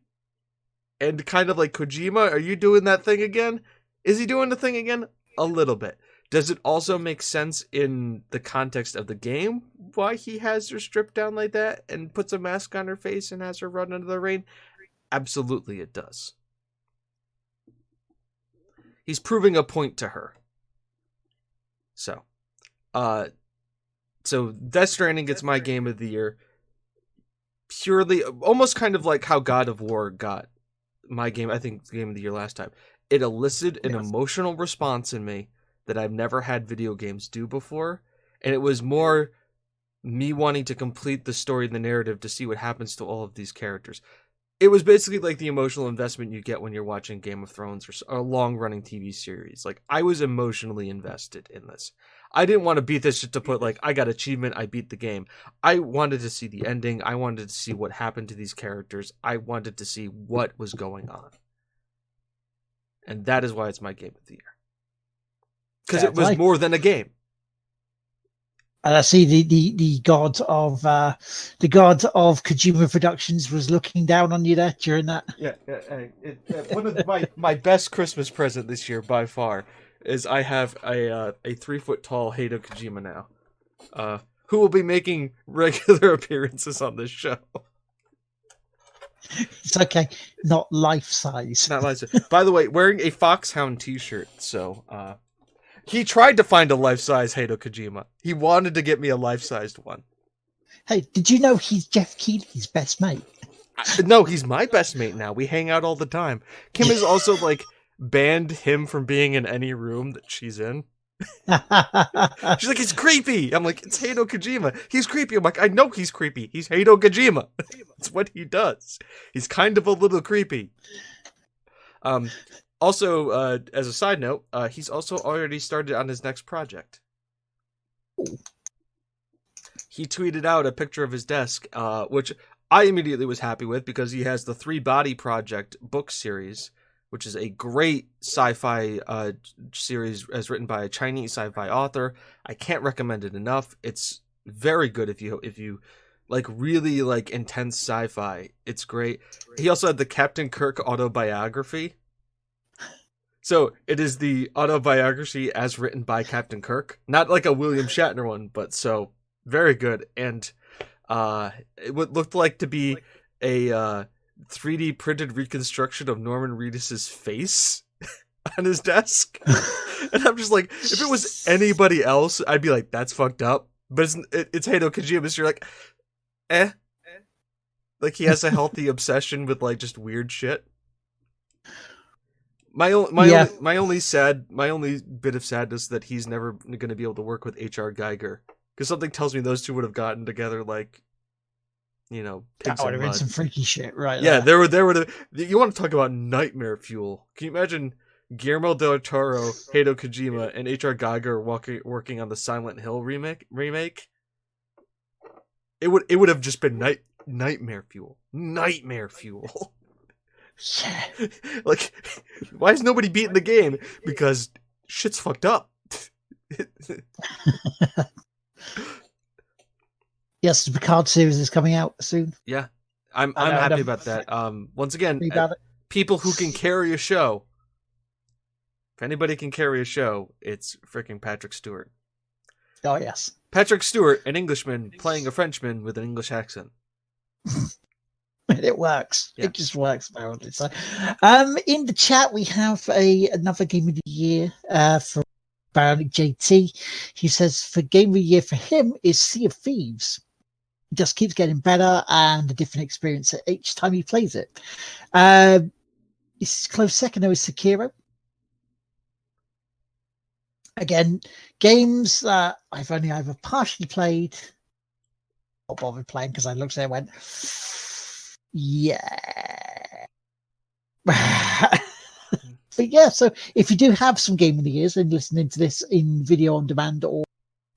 and kind of like, Kojima, are you doing that thing again? Is he doing the thing again? A little bit. Does it also make sense in the context of the game why he has her stripped down like that and puts a mask on her face and has her run under the rain? Absolutely it does. He's proving a point to her. So Death Stranding gets my game of the year. Purely, almost kind of like how God of War got my game, I think, game of the year last time. It elicited an emotional response in me that I've never had video games do before. And it was more me wanting to complete the story and the narrative to see what happens to all of these characters. It was basically like the emotional investment you get when you're watching Game of Thrones or a long-running TV series. Like, I was emotionally invested in this. I didn't want to beat this just to put, like, I got achievement, I beat the game. I wanted to see the ending. I wanted to see what happened to these characters. I wanted to see what was going on. And that is why it's my game of the year. Because it was more than a game. And I see the god of Kojima Productions was looking down on you there during that. Yeah, one of my best Christmas present this year by far is I have a 3-foot tall Hideo Kojima now, who will be making regular appearances on this show. It's okay, not life size. Not life size. By the way, wearing a Foxhound T-shirt, so. He tried to find a life-size Hideo Kojima. He wanted to get me a life-sized one. Hey, did you know he's Jeff Keighley's best mate? No, he's my best mate now. We hang out all the time. Kim has also, like, banned him from being in any room that she's in. She's like, it's creepy. I'm like, it's Hideo Kojima. He's creepy. I'm like, I know he's creepy. He's Hideo Kojima. It's what he does. He's kind of a little creepy. Also, as a side note, he's also already started on his next project. Ooh. He tweeted out a picture of his desk, which I immediately was happy with because he has the 3 Body Project book series, which is a great sci-fi series as written by a Chinese sci-fi author. I can't recommend it enough. It's very good if you like really like intense sci-fi. It's great. He also had the Captain Kirk autobiography. So it is the autobiography as written by Captain Kirk, not like a William Shatner one, but so very good. And it would look like to be a 3D printed reconstruction of Norman Reedus's face on his desk. And I'm just like, if it was anybody else, I'd be like, that's fucked up. But it's Hideo Kojima, so you're like, eh. Like, he has a healthy obsession with like just weird shit. My only bit of sadness that he's never going to be able to work with H.R. Geiger, because something tells me those two would have gotten together like, you know, pigs that would have been mud. some freaky shit, right? Yeah, there would. You want to talk about nightmare fuel? Can you imagine Guillermo del Toro, Hideo Kojima, and H.R. Geiger working on the Silent Hill remake? It would have just been nightmare fuel. Nightmare fuel. Like, why is nobody beating the game? Because shit's fucked up. Yes, the Picard series is coming out soon. Yeah, I'm I know, happy I about that. Once again, Read about it. people who can carry a show. If anybody can carry a show, it's freaking Patrick Stewart. Oh yes. Patrick Stewart, an Englishman playing a Frenchman with an English accent. It works. Yeah. It just works apparently. So, in the chat we have another game of the year for Bionic JT. He says for game of the year for him is Sea of Thieves. It just keeps getting better and a different experience each time he plays it. His close second though is Sekiro. Again, games that I've only either partially played or bothered playing because I looked at it and went, yeah. But yeah, so if you do have some game of the years and listening to this in video on demand or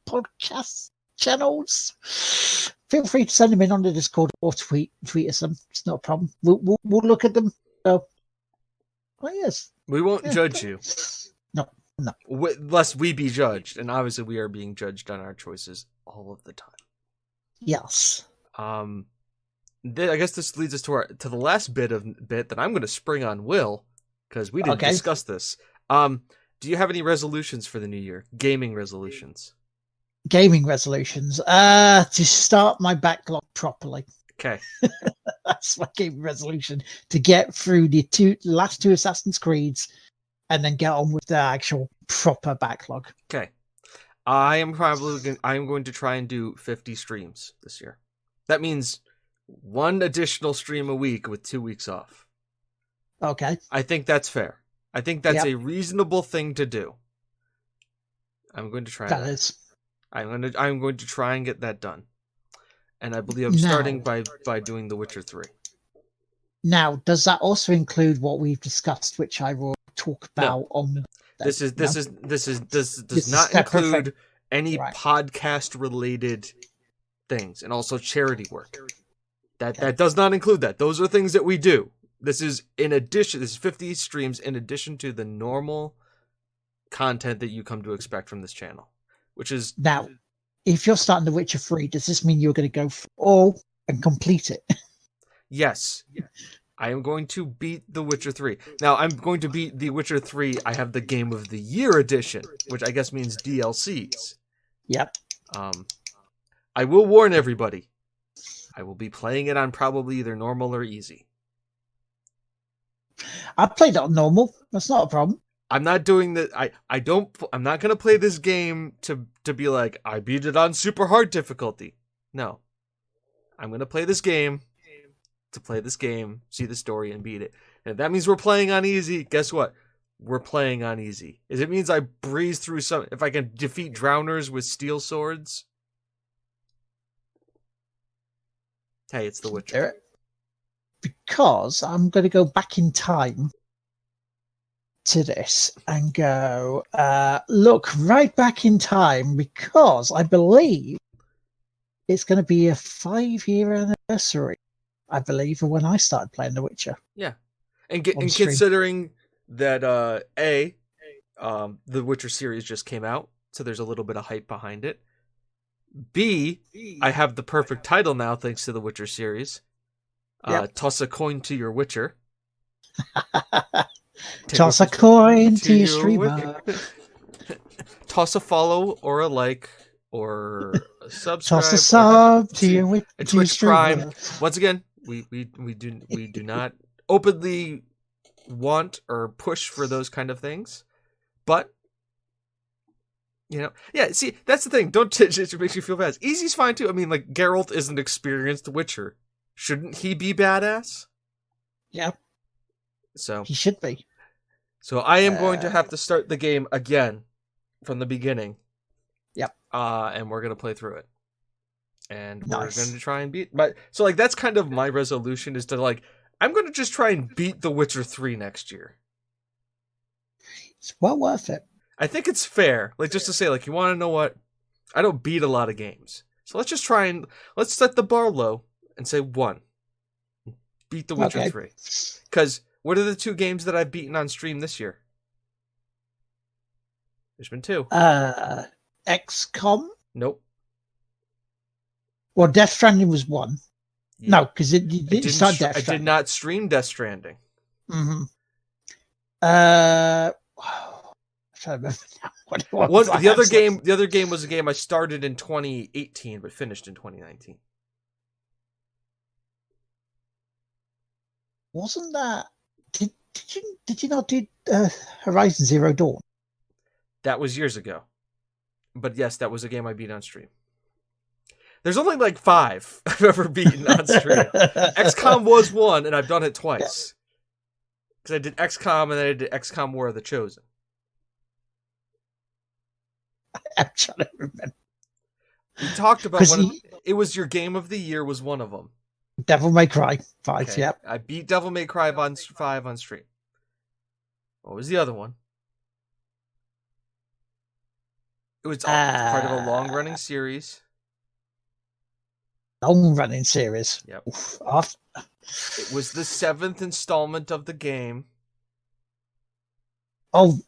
podcast channels, feel free to send them in on the Discord or tweet us them. It's not a problem. We'll look at them. So, well, yes. We won't judge you. No. Lest we be judged, and obviously we are being judged on our choices all of the time. Yes. I guess this leads us to the last bit that I'm going to spring on Will, because we didn't discuss this. Do you have any resolutions for the new year? Gaming resolutions. Gaming resolutions. To start my backlog properly. Okay. That's my gaming resolution, to get through the last two Assassin's Creeds and then get on with the actual proper backlog. Okay. I'm going to try and do 50 streams this year. That means one additional stream a week with 2 weeks off. Okay. I think that's fair. I think that's a reasonable thing to do. I'm going to try that. Is. I'm going to try and get that done. And I believe I'm starting by doing The Witcher 3. Now, does that also include what we've discussed, which I will talk about on This does not include any podcast related things, and also charity work. That does not include that. Those are things that we do. This is in addition. This is 50 streams in addition to the normal content that you come to expect from this channel, which is now. If you're starting The Witcher 3, does this mean you're going to go for all and complete it? Yes. I am going to beat The Witcher 3. Now, I'm going to beat The Witcher 3. I have the Game of the Year edition, which I guess means DLCs. Yep. I will warn everybody. I will be playing it on probably either normal or easy. I played it on normal. That's not a problem. I'm not doing that. I'm not going to play this game to be like, I beat it on super hard difficulty. No. I'm going to play this game to play this game, see the story, and beat it. And if that means we're playing on easy, guess what? We're playing on easy. If it means I breeze through if I can defeat drowners with steel swords, hey, it's The Witcher. Because I'm going to go back in time to this and go, look right back in time, because I believe it's going to be a 5-year anniversary, I believe, of when I started playing The Witcher. Yeah. And considering that The Witcher series just came out, so there's a little bit of hype behind it. B, I have the perfect title now thanks to The Witcher series. Toss a coin to your Witcher. Toss a coin to your streamer. Toss a follow or a like or a subscribe. Toss a sub to your Twitch Prime. Once again, we do not openly want or push for those kind of things, but see, that's the thing. Don't it makes you feel bad. Easy's fine too. I mean, like, Geralt is an experienced Witcher. Shouldn't he be badass? Yeah. So he should be. So I am going to have to start the game again from the beginning. Yep. And we're gonna play through it, and we're going to try and beat. But so like that's kind of my resolution, is to like I'm going to just try and beat The Witcher 3 next year. It's well worth it. I think it's fair. Like, just to say, like, you want to know what? I don't beat a lot of games, so let's just try and let's set the bar low and say 1. Beat The Witcher 3, because what are the 2 games that I've beaten on stream this year? There's been 2. XCOM. Nope. Well, Death Stranding was 1. Yeah. No, because it didn't start Death I Stranding. did not stream Death Stranding. Mm-hmm. I'm trying to remember now what it was. The other game was a game I started in 2018 but finished in 2019. Wasn't that? Did you not do Horizon Zero Dawn? That was years ago. But yes, that was a game I beat on stream. There's only like 5 I've ever beaten on stream. XCOM was 1, and I've done it twice. Because I did XCOM, and then I did XCOM War of the Chosen. I'm trying to remember. We talked about it was your game of the year was one of them. Devil May Cry 5, Okay. yep. I beat Devil May Cry 5 on stream. What was the other one? It was part of a long-running series. Long-running series. Yep. Oof. It was the 7th installment of the game. Oh.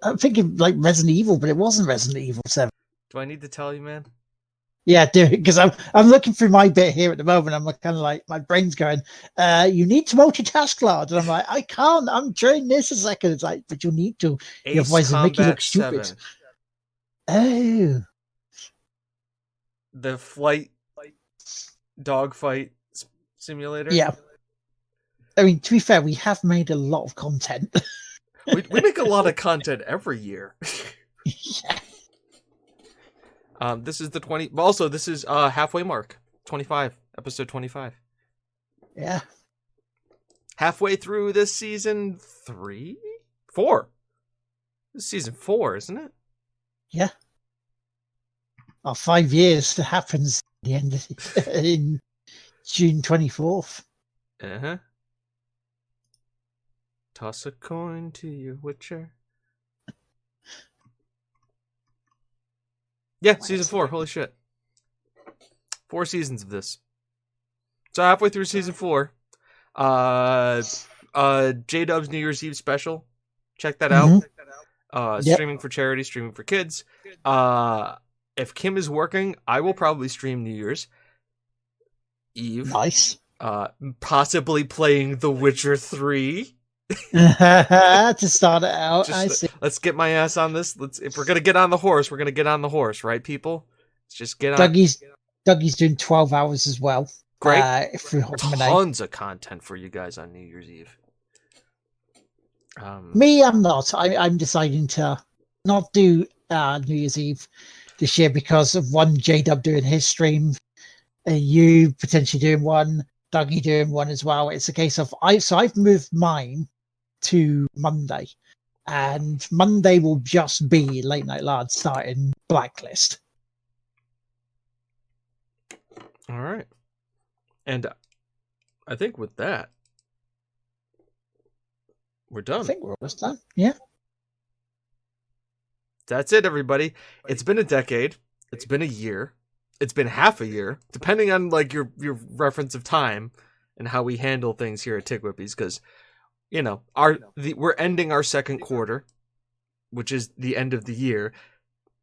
I'm thinking like Resident Evil, but it wasn't Resident Evil 7. Do I need to tell you, man? Yeah, do it, because I'm looking through my bit here at the moment. I'm kind of like, my brain's going, you need to multitask, lad. And I'm like, I can't. I'm trying this a second. It's like, but you need to. Otherwise, it'll make you look stupid. 7. Oh. The dogfight simulator. Yeah. I mean, to be fair, we have made a lot of content. we make a lot of content every year. Yeah. This is the 20. Also, this is halfway mark. 25, episode 25. Yeah. Halfway through this season 4. This is season 4, isn't it? Yeah. 5 years happens at the end of in June 24th. Uh-huh. Toss a coin to your witcher. Yeah, season 4. Holy shit. 4 seasons of this. So halfway through season 4. J-Dub's New Year's Eve special. Check that out. Streaming for charity, streaming for kids. If Kim is working, I will probably stream New Year's Eve. Nice. Possibly playing The Witcher 3. To start it out. I see. Let's get my ass on this. If we're gonna get on the horse, we're gonna get on the horse, right, people? Let's just get on. Dougie's doing 12 hours as well. Great. Tons of content for you guys on New Year's Eve. Me, I'm not. I'm deciding to not do New Year's Eve this year because of one J-Dub doing his stream, you potentially doing one, Dougie doing one as well. It's a case of I've moved mine to Monday, and Monday will just be Late Night Lads starting Blacklist. All right. And I think with that, we're done. I think we're almost done. Yeah. That's it, everybody. It's been a decade. It's been a year. It's been half a year, depending on like your reference of time and how we handle things here at Tigwhippies, because we're ending our second quarter, which is the end of the year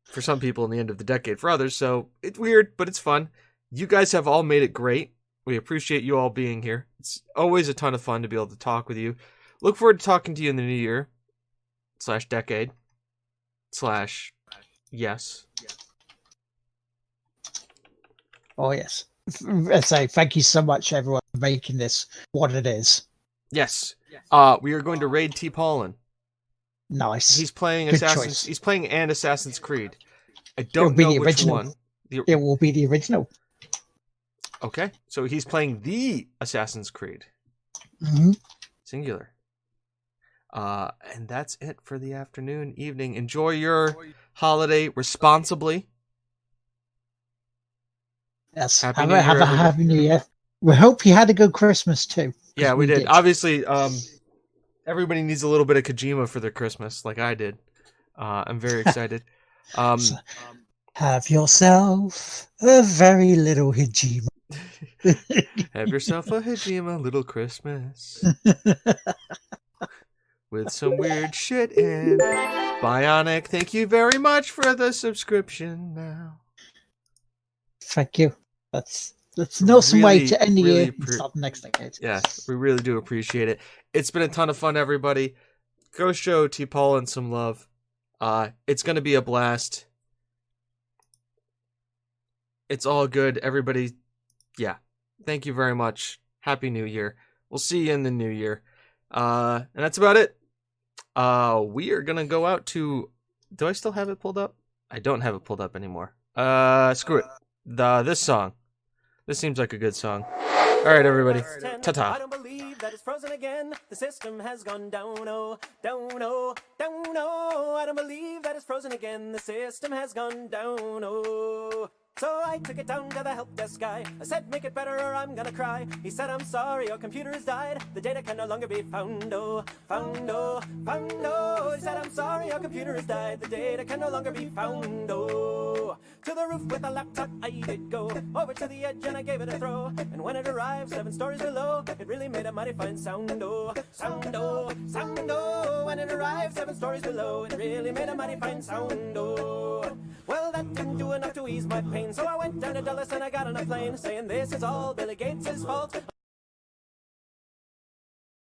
for some people and the end of the decade for others. So it's weird, but it's fun. You guys have all made it great. We appreciate you all being here. It's always a ton of fun to be able to talk with you. Look forward to talking to you in the new year /decade /yes. Oh, yes. I say thank you so much, everyone, for making this what it is. Yes. We are going to raid T. Paulin. Nice. He's playing Good Assassin's. choice. He's playing an Assassin's Creed. I don't know which original. one. It will be the original. Okay, so he's playing the Assassin's Creed. Mm-hmm. Singular. And that's it for the afternoon, evening. Enjoy your holiday responsibly. Yes. Happy Have New a Year, happy New Year. We hope you had a good Christmas too. Yeah, we did. Obviously, everybody needs a little bit of Kojima for their Christmas, like I did. I'm very excited. Have yourself a very little Hijima. Have yourself a Hijima little Christmas. with some weird shit in. Bionic, thank you very much for the subscription now. Thank you. That's an awesome way to end the really year and start the next decade. Yeah, we really do appreciate it. It's been a ton of fun, everybody. Go show T-Paul and some love. It's going to be a blast. It's all good. Everybody, yeah. Thank you very much. Happy New Year. We'll see you in the new year. And that's about it. We are going to go out to... Do I still have it pulled up? I don't have it pulled up anymore. Screw it. This song. This seems like a good song. All right, everybody. Ta-ta. I don't believe that it's frozen again. The system has gone down, oh, down, oh, down, oh. I don't believe that it's frozen again. The system has gone down, oh. So I took it down to the help desk guy. I said, make it better or I'm gonna cry. He said, I'm sorry, your computer has died. The data can no longer be found, oh, found, oh, found, oh. He said, I'm sorry, your computer has died. The data can no longer be found, oh. To the roof with a laptop I did go. Over to the edge and I gave it a throw. And when it arrived 7 stories below, it really made a mighty fine sound, oh, sound, oh, sound, oh. When it arrived 7 stories below, it really made a mighty fine sound, oh. Well, that didn't do enough to ease my pain, so I went down to Dallas and I got on a plane, saying this is all Billy Gates' fault.